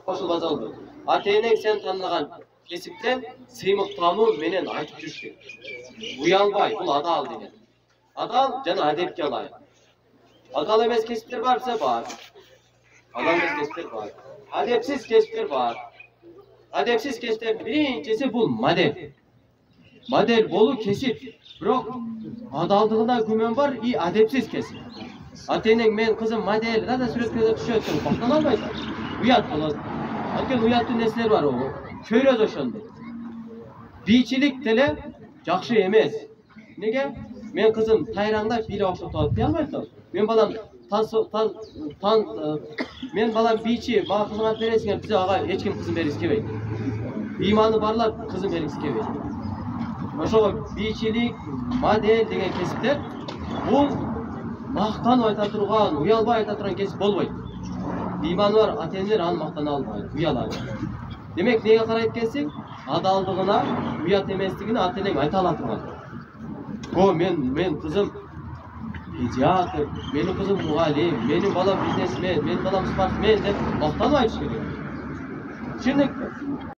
кошулбаса болбойт. Ата-энең сен тандаган кесиптен сыймык таануу менен айтып жүрүш керек. Уялбай, бул адал деген. Адал жана адепке ылайык. Адал эмес кесиптер барса бар. Адал эмес кесиптер бар. Адепсиз кесиптер бар. Адепсиз кесиптердин биринчиси бул модель. Модель болуу кесип, бирок адалдыгына күмөн бар и адепсиз кесип. Ата-энең мен кызым модель, да сүрөткө түшөт деп бактана албайсың. Уят болот. Анткени уяттуу нерселер бар, чөйрөдө ошондой. Бийчилик деле жакшы эмес. Неге? Мен кызым тайраңдап бийле окшоп алып дей албайт да. Мен балам бийчи, мага кызым алып бересиңер, биз ага эч ким кызым бергиси келбейт. Иманы барлар кызым бергиси келбейт. Ошого бийчилик, модель деген кесиптер бул мактанып айта турган, уялбай айта турган кесип болбойт. Иманы бар ата-энелер аны мактана албайт, уялат. Демек неге карайт экенсиң? Адалдыгына, уят эместигине ата-энең айта ала турган. Мен кызым педиатр, менин кызым мугалим, менин балам бизнесмен, менин балам спортсмен деп мактанып айтыш керек. Чындык